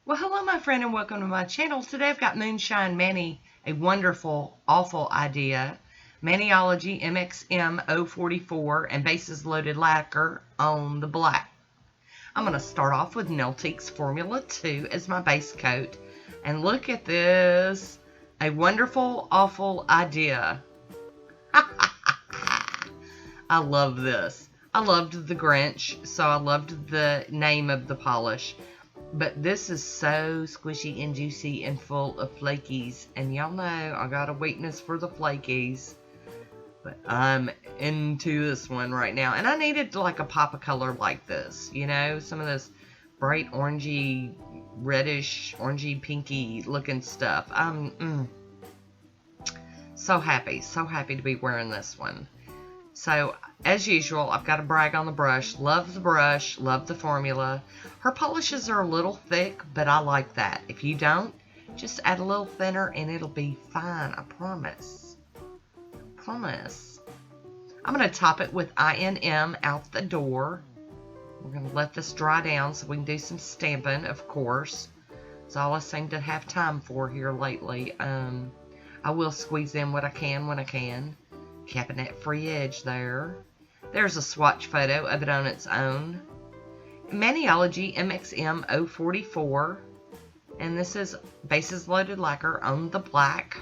Well, hello, my friend, and welcome to my channel. Today I've got Moonshine Manny, a wonderful, awful idea. Maniology MXM044 and bases loaded lacquer on the black. I'm going to start off with Nailtiques Formula 2 as my base coat. And look at this. A wonderful, awful idea. I love this. I loved the Grinch, so I loved the name of the polish. But this is so squishy and juicy and full of flakies. And y'all know I got a weakness for the flakies. But I'm into this one right now. And I needed like a pop of color like this. You know, some of this bright orangey, reddish, orangey, pinky looking stuff. I'm so happy to be wearing this one. So, as usual, I've got to brag on the brush. Love the brush, love the formula. Her polishes are a little thick, but I like that. If you don't, just add a little thinner and it'll be fine, I promise. Promise. I'm going to top it with INM out the door. We're going to let this dry down so we can do some stamping, of course. It's all I seem to have time for here lately. I will squeeze in what I can when I can. Capping that free edge there. There's a swatch photo of it on its own. Maniology MXM044. And this is bases loaded lacquer on the black.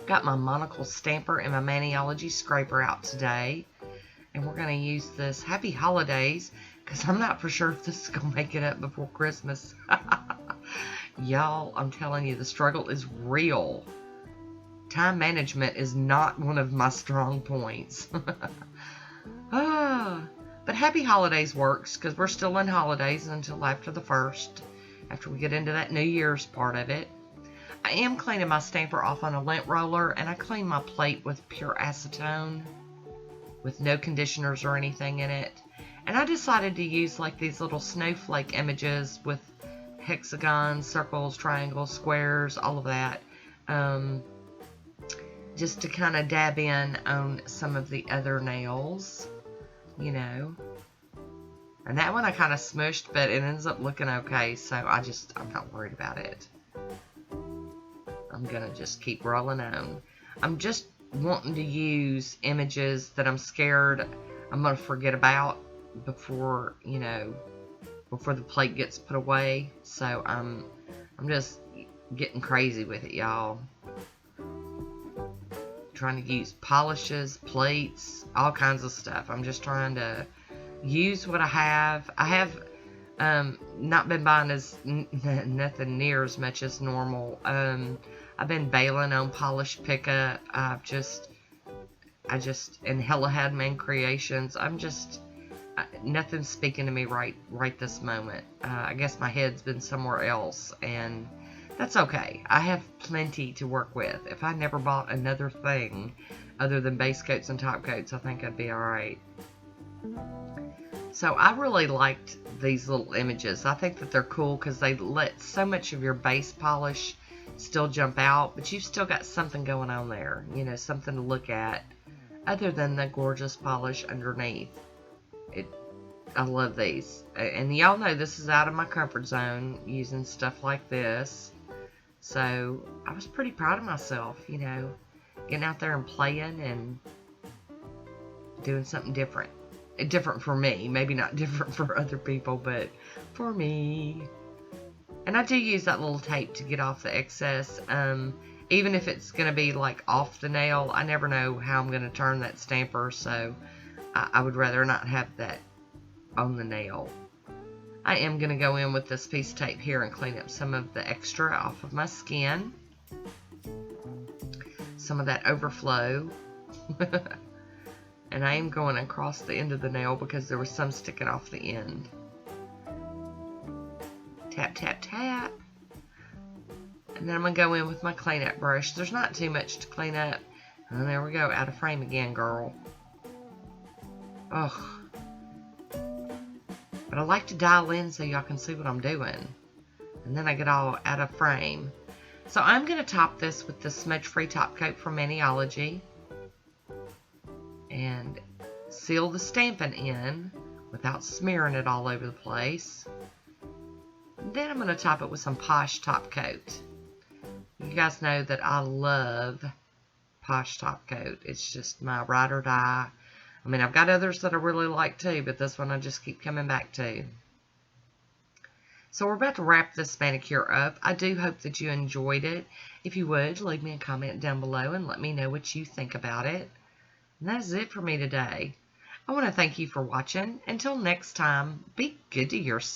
Got my monocle stamper and my Maniology scraper out today. And we're going to use this Happy Holidays because I'm not for sure if this is going to make it up before Christmas. Y'all, I'm telling you, the struggle is real. Time management is not one of my strong points. But Happy Holidays works because we're still in holidays until after the 1st, after we get into that New Year's part of it. I am cleaning my stamper off on a lint roller, and I clean my plate with pure acetone with no conditioners or anything in it. And I decided to use like these little snowflake images with hexagons, circles, triangles, squares, all of that. Just to kind of dab in on some of the other nails, you know. And that one I kind of smushed, but it ends up looking okay, so I'm not worried about it. I'm going to just keep rolling on. I'm just wanting to use images that I'm scared I'm going to forget about before, you know, before the plate gets put away. So I'm just getting crazy with it, y'all. Trying to use polishes, plates, all kinds of stuff. I'm just trying to use what I have. I have not been buying nothing near as much as normal. I've been bailing on polish pickup. I just and Hella had Man Creations. Nothing's speaking to me right this moment. I guess my head's been somewhere else, and that's okay. I have plenty to work with. If I never bought another thing other than base coats and top coats, I think I'd be alright. So I really liked these little images. I think that they're cool because they let so much of your base polish still jump out, but you've still got something going on there. You know, something to look at other than the gorgeous polish underneath. I love these. And y'all know this is out of my comfort zone, using stuff like this. So I was pretty proud of myself, you know, getting out there and playing and doing something different. Different for me. Maybe not different for other people, but for me. And I do use that little tape to get off the excess. Even if it's going to be like off the nail, I never know how I'm going to turn that stamper. So I would rather not have that on the nail. I am going to go in with this piece of tape here and clean up some of the extra off of my skin. Some of that overflow. And I am going across the end of the nail because there was some sticking off the end. Tap, tap, tap. And then I'm going to go in with my cleanup brush. There's not too much to clean up. And there we go, out of frame again, girl. Ugh. But I like to dial in so y'all can see what I'm doing. And then I get all out of frame. So I'm going to top this with the smudge-free top coat from Maniology. And seal the stamping in without smearing it all over the place. then I'm going to top it with some Poshe top coat. You guys know that I love Poshe top coat. It's just my ride or die. I mean, I've got others that I really like too, but this one I just keep coming back to. So we're about to wrap this manicure up. I do hope that you enjoyed it. If you would, leave me a comment down below and let me know what you think about it. And that is it for me today. I want to thank you for watching. Until next time, be good to yourself.